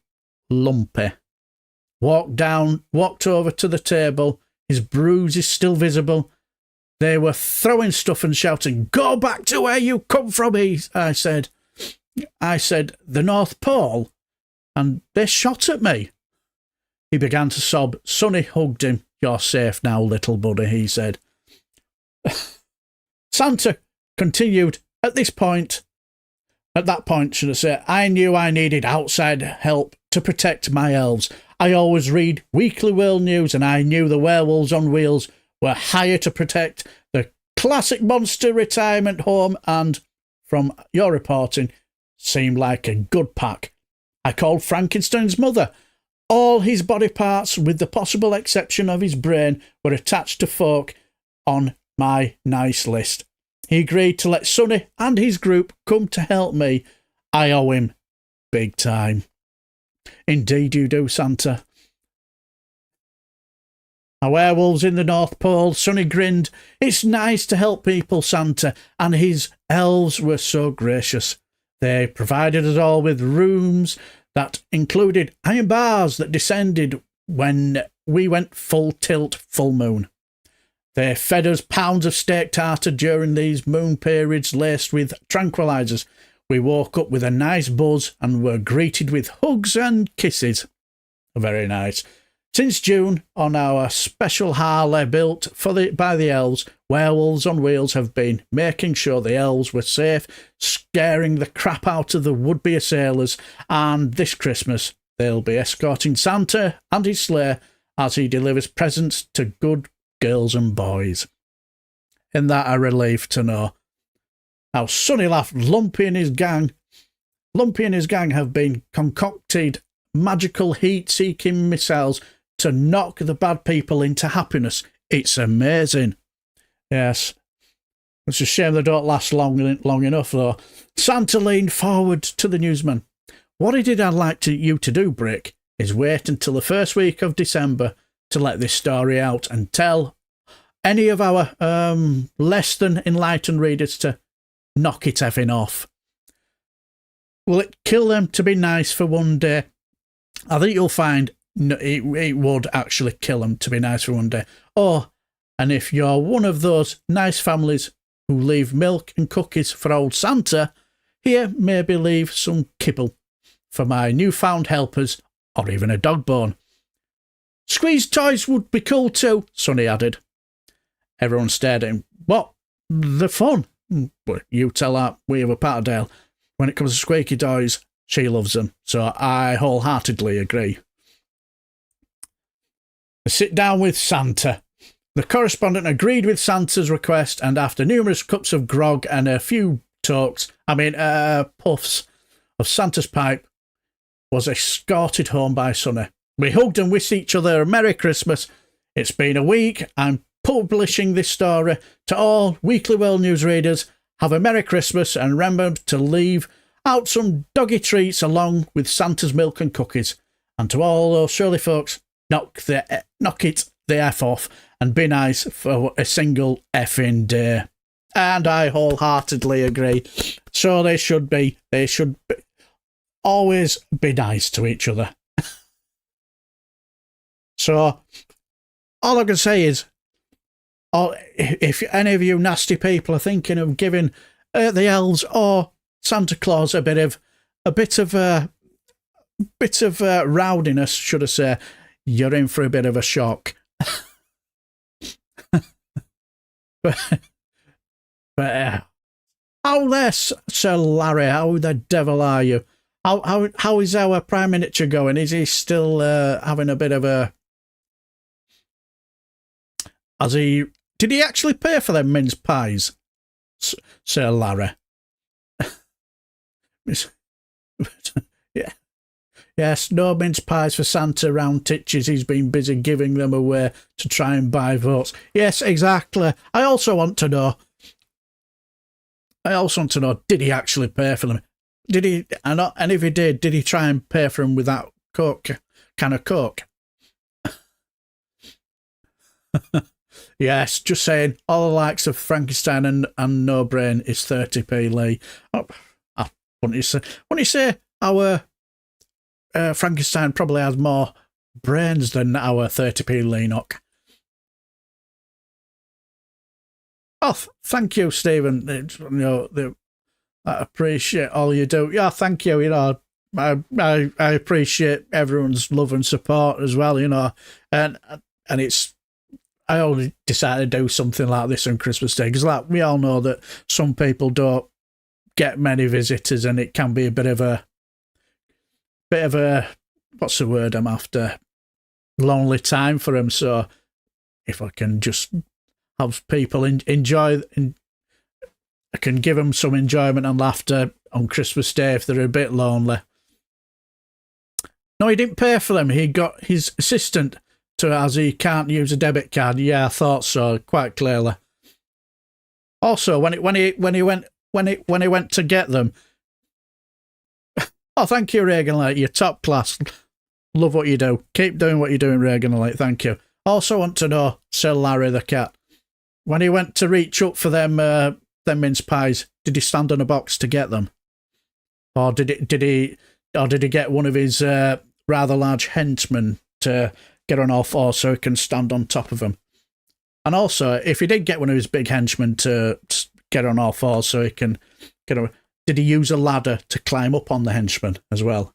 Lumpy, walked over to the table, his bruises still visible. They were throwing stuff and shouting, "Go back to where you come from," I said, "The North Pole," and they shot at me. He began to sob. Sonny hugged him. "You're safe now, little buddy," he said. Santa continued, At that point, should I say, I knew I needed outside help to protect my elves. I always read Weekly World News, and I knew the Werewolves on Wheels were hired to protect the classic monster retirement home, and from your reporting, seemed like a good pack. I called Frankenstein's mother. All his body parts, with the possible exception of his brain, were attached to folk on my nice list. He agreed to let Sonny and his group come to help me. I owe him big time. Indeed you do, Santa. Our werewolves in the North Pole, Sonny grinned. It's nice to help people, Santa, and his elves were so gracious. They provided us all with rooms that included iron bars that descended when we went full tilt, full moon. They fed us pounds of steak tartar during these moon periods laced with tranquilizers. We woke up with a nice buzz and were greeted with hugs and kisses. Very nice. Since June, on our special Harley built by the elves, Werewolves on Wheels have been making sure the elves were safe, scaring the crap out of the would-be assailers, and this Christmas they'll be escorting Santa and his sleigh as he delivers presents to good girls and boys. Isn't that a relief to know? How Sonny laughed. Lumpy and his gang have been concocted magical heat-seeking missiles to knock the bad people into happiness. It's amazing. Yes. It's a shame they don't last long enough, though. Santa leaned forward to the newsman. What I'd like you to do, Brick, is wait until the first week of December to let this story out and tell any of our less than enlightened readers to knock it effing off. Will it kill them to be nice for one day? I think you'll find it would actually kill them to be nice for one day. Oh, and if you're one of those nice families who leave milk and cookies for old Santa, here maybe leave some kibble for my newfound helpers, or even a dog bone. Squeezed toys would be cool too, Sonny added. Everyone stared at him. What? They're fun. Well, you tell that we have a Patterdale. When it comes to squeaky toys, she loves them, so I wholeheartedly agree. I sit down with Santa. The correspondent agreed with Santa's request, and after numerous cups of grog and a few puffs of Santa's pipe, was escorted home by Sonny. We hugged and wished each other a Merry Christmas. It's been a week. I'm publishing this story to all Weekly World News readers. Have a Merry Christmas, and remember to leave out some doggy treats along with Santa's milk and cookies. And to all those Shirley folks, knock it the F off and be nice for a single effing day. And I wholeheartedly agree. So they should be always be nice to each other. So all I can say is, if any of you nasty people are thinking of giving the elves or Santa Claus a bit of rowdiness, should I say, you're in for a bit of a shock. but how this, Sir Larry? How the devil are you? How is our Prime Minister going? Is he still having a bit of a? Did he actually pay for them mince pies, Sir Larry? Yeah. Yes, no mince pies for Santa round Titches. He's been busy giving them away to try and buy votes. Yes, exactly. I also want to know, did he actually pay for them? Did he? And if he did he try and pay for them with that can of Coke? Yes, just saying, all the likes of Frankenstein and No Brain is 30p, Lee. Wouldn't you say our Frankenstein probably has more brains than our 30p, Lee Knock? Oh, thank you, Stephen. I appreciate all you do. Yeah, thank you. I appreciate everyone's love and support as well. And it's. I only decided to do something like this on Christmas Day because, like, we all know that some people don't get many visitors, and it can be a bit of a what's the word I'm after? Lonely time for them. So if I can just have people enjoy, I can give them some enjoyment and laughter on Christmas Day if they're a bit lonely. No, he didn't pay for them. He got his assistant to, as he can't use a debit card. Yeah, I thought so, quite clearly. Also, when he went to get them. Oh, thank you, Reagan Light. You're top class. Love what you do. Keep doing what you're doing, Reagan Light. Thank you. Also want to know, Sir Larry the cat, when he went to reach up for them mince pies, did he stand on a box to get them, or did he get one of his rather large henchmen to get on all fours so he can stand on top of them? And also, if he did get one of his big henchmen to get on all fours so he can get on, did he use a ladder to climb up on the henchman as well?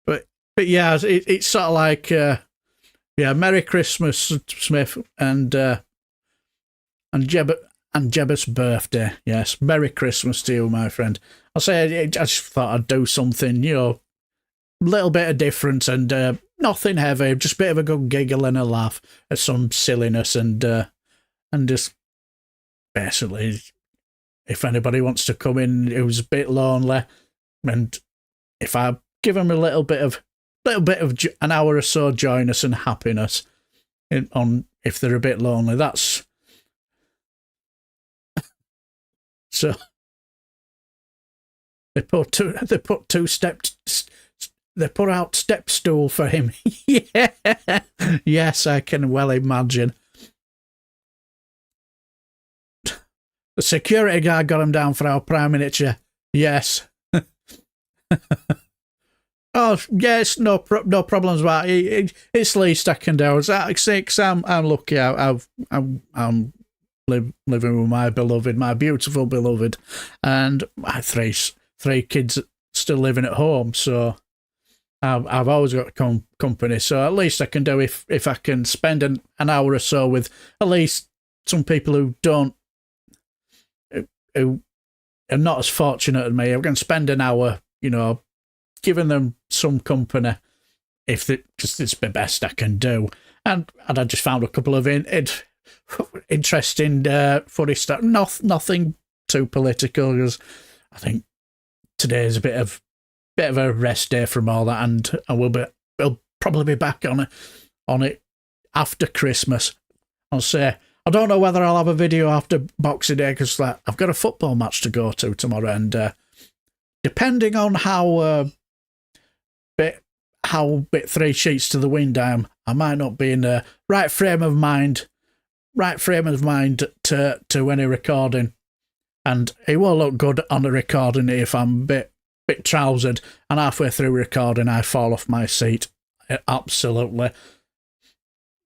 But yeah, it's sort of like, Merry Christmas, Smith, and Jebba's birthday. Yes, Merry Christmas to you, my friend. I just thought I'd do something, a little bit of difference and nothing heavy, just a bit of a good giggle and a laugh at some silliness and just basically, if anybody wants to come in who's a bit lonely, and if I give them a little bit of an hour or so joyness and happiness if they're a bit lonely, that's so. They put out step stool for him. Yeah, yes, I can well imagine. The security guard got him down for our prime minister. Yes. Oh yes, no problems about it. It's the least I can do. I'm lucky. I'm living with my beloved, my beautiful beloved, and my three kids still living at home. So I've always got company. So at least I can do if I can spend an hour or so with at least some people who are not as fortunate as me. I'm going to spend an hour, giving them some company, because it's the best I can do. And I just found a couple of interesting funny stuff. Nothing too political, because I think today is a bit of a rest day from all that, and we'll probably be back on it after Christmas. I'll say I don't know whether I'll have a video after Boxing Day, because I've got a football match to go to tomorrow, and depending on how bit 3 sheets to the wind I am, I might not be in the right frame of mind to any recording, and it won't look good on the recording if I'm a bit trousered and halfway through recording I fall off my seat. Absolutely.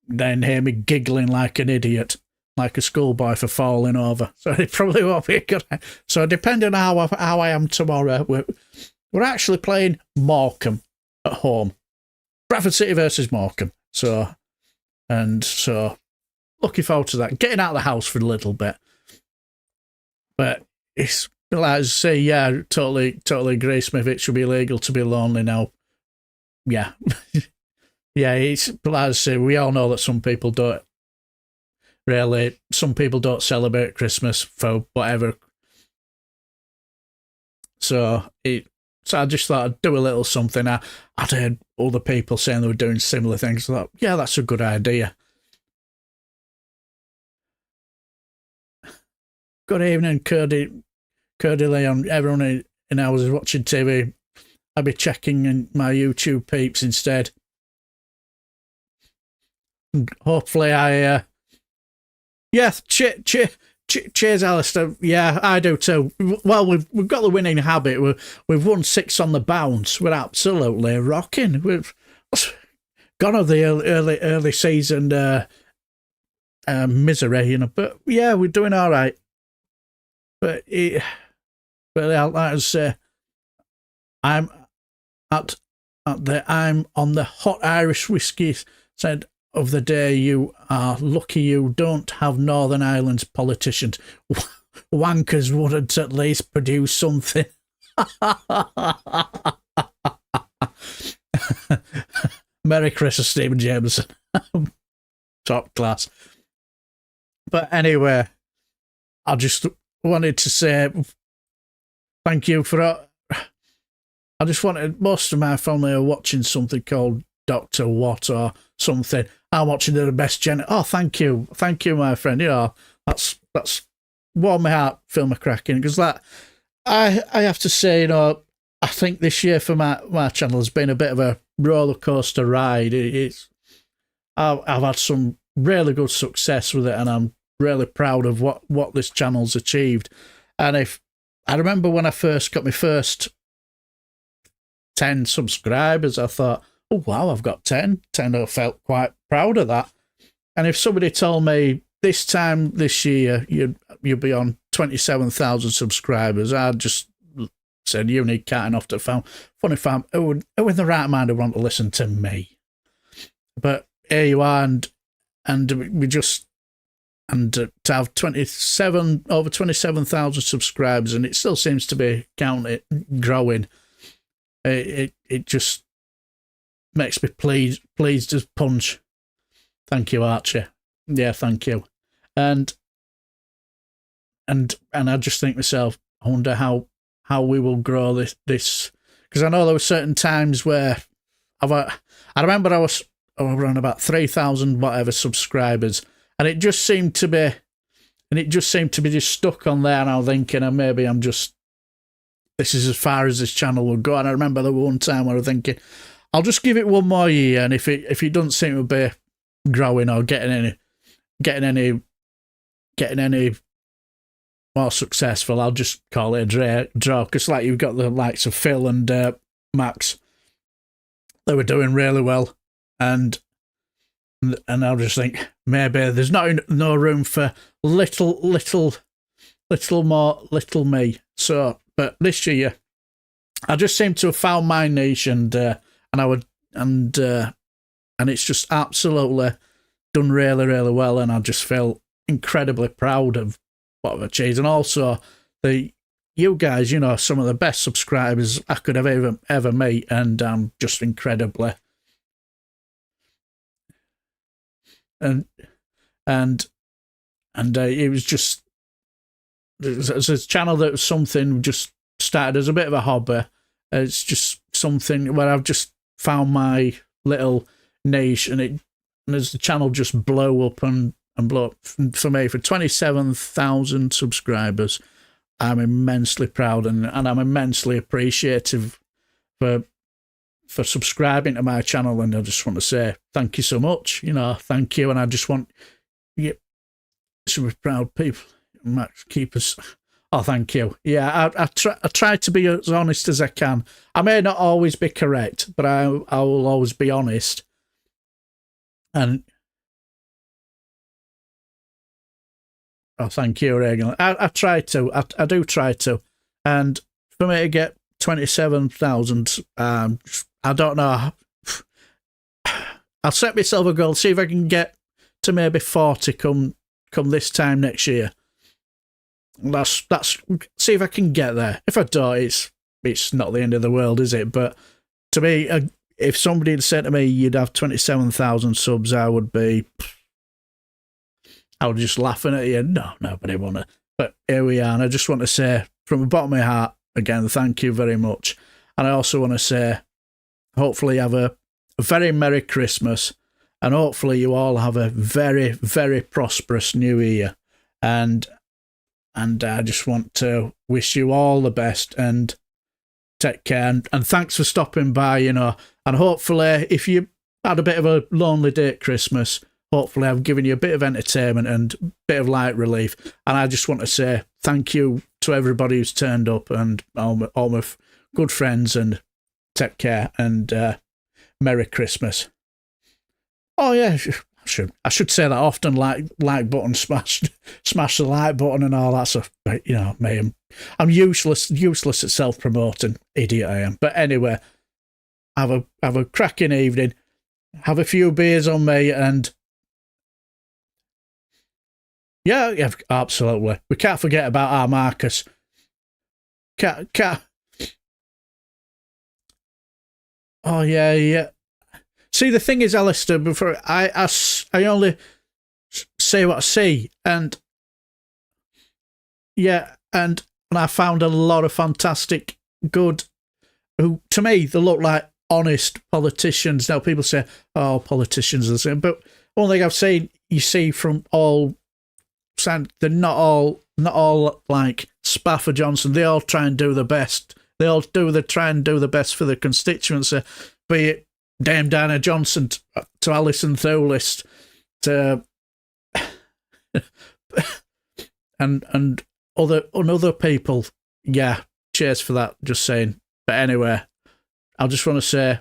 Then hear me giggling like an idiot, like a schoolboy for falling over. So it probably won't be good. So depending on how I am tomorrow, we're actually playing Morecambe at home. Bradford City versus Morecambe. So looking forward to that. Getting out of the house for a little bit. But it's like I say, yeah, totally agree, Smith. It should be illegal to be lonely now. Yeah. Yeah, it's like I say, we all know that some people don't celebrate Christmas for whatever. So I just thought I'd do a little something. I'd heard other people saying they were doing similar things. I thought, yeah, that's a good idea. Good evening, Curdy Leon. Everyone in hours is watching TV. I'll be checking in my YouTube peeps instead. hopefully cheers, Alistair. Yeah, I do too. Well, we've got the winning habit. We've won 6 on the bounce. We're absolutely rocking. We've gone of the early season misery, but yeah, we're doing all right. But like I say, I'm on the hot Irish whiskey side of the day. You are lucky you don't have Northern Ireland's politicians. Wankers wouldn't at least produce something. Merry Christmas, Stephen Jameson. Top class. But anyway, I just wanted to say thank you for... I just wanted... Most of my family are watching something called Dr. What or something. I'm watching The Best Gen. Oh, thank you. Thank you, my friend. That's warmed my heart, feel me cracking. Because I have to say, I think this year for my channel has been a bit of a roller coaster ride. I've had some really good success with it, and I'm really proud of what this channel's achieved. And if I remember when I first got my first 10 subscribers, I thought, oh wow, I've got 10. I felt quite proud of that. And if somebody told me this time this year you'd be on 27,000 subscribers, I'd just said, you need catting off the phone. Funny fam, who in the right mind would want to listen to me? But here you are, and we just, and to have over 27,000 subscribers, and it still seems to be growing. It just makes me pleased as punch. Thank you, Archie. Yeah, thank you. And I just think to myself, I wonder how we will grow this, because I know there were certain times where I remember I was around about 3,000 whatever subscribers, and it just seemed to be just stuck on there, and I was thinking, maybe I'm just, this is as far as this channel will go. And I remember there was one time where I was thinking, I'll just give it one more year, and if it doesn't seem to be growing or getting any more successful, I'll just call it a draw. Because like you've got the likes of Phil and Max, they were doing really well, and I'll just think maybe there's no room for little me. So, but this year, I just seem to have found my niche, and it's just absolutely done really, really well, and I just feel incredibly proud of what I've achieved. And also you guys, some of the best subscribers I could have ever meet, and I'm just incredibly and it was a channel that was something just started as a bit of a hobby. It's just something where I've just found my little niche, and as the channel just blow up and blow up for me, for 27,000 subscribers, I'm immensely proud, and I'm immensely appreciative for subscribing to my channel. And I just want to say thank you so much. Thank you, and I just want you to be proud people. Max, keep us. Oh, thank you. Yeah, I try to be as honest as I can. I may not always be correct, but I will always be honest. And thank you, Reagan. I try to. I do try to. And for me to get 27,000, I don't know. I'll set myself a goal. See if I can get to maybe 40 come this time next year. That's see if I can get there. If I don't, it's not the end of the world, is it? But to me, if somebody had said to me you'd have 27,000 subs, I would just laughing at you. No, nobody want to. But here we are, and I just want to say from the bottom of my heart again, thank you very much. And I also want to say, hopefully you have a very Merry Christmas, and hopefully you all have a very, very prosperous New Year. And I just want to wish you all the best, and take care, and thanks for stopping by, and hopefully if you had a bit of a lonely day at Christmas, hopefully I've given you a bit of entertainment and a bit of light relief. And I just want to say thank you to everybody who's turned up and all my good friends, and take care and Merry Christmas. Oh yeah, I should say that often. Like button smashed, smash the like button and all that stuff. But you know me, I'm useless at self-promoting, idiot I am. But anyway, have a cracking evening. Have a few beers on me, and yeah, absolutely. We can't forget about our Marcus. Can't. Oh yeah. See, the thing is, Alistair, before I only say what I see, and yeah, and I found a lot of fantastic, good, who to me they look like honest politicians. Now people say, "Oh, politicians are the same," but one thing I've seen, you see from all, they're not all like Spaffer Johnson. They all try and do the best. They try and do the best for the constituency, be it Dame Diana Johnson to Alison Thewlist to and other people. Yeah, cheers for that. Just saying. But anyway, I just want to say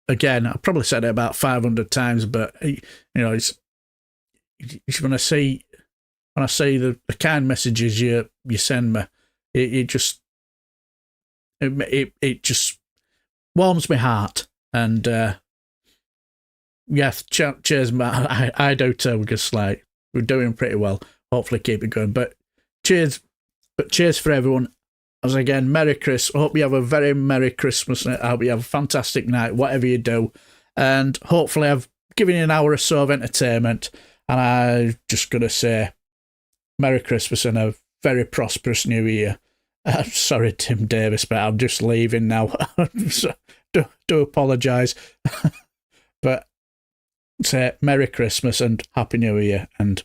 again, I've probably said it about 500 times, but you know, it's when I see the kind messages you send me, it just warms my heart. And yeah, cheers, Matt. I do too, because like we're doing pretty well. Hopefully keep it going. But cheers for everyone. As again, Merry Christmas. I hope you have a very Merry Christmas. I hope you have a fantastic night, whatever you do. And hopefully I've given you an hour or so of entertainment. And I'm just going to say Merry Christmas and a very prosperous New Year. I'm sorry, Tim Davis, but I'm just leaving now. Do apologise. But say Merry Christmas and Happy New Year, and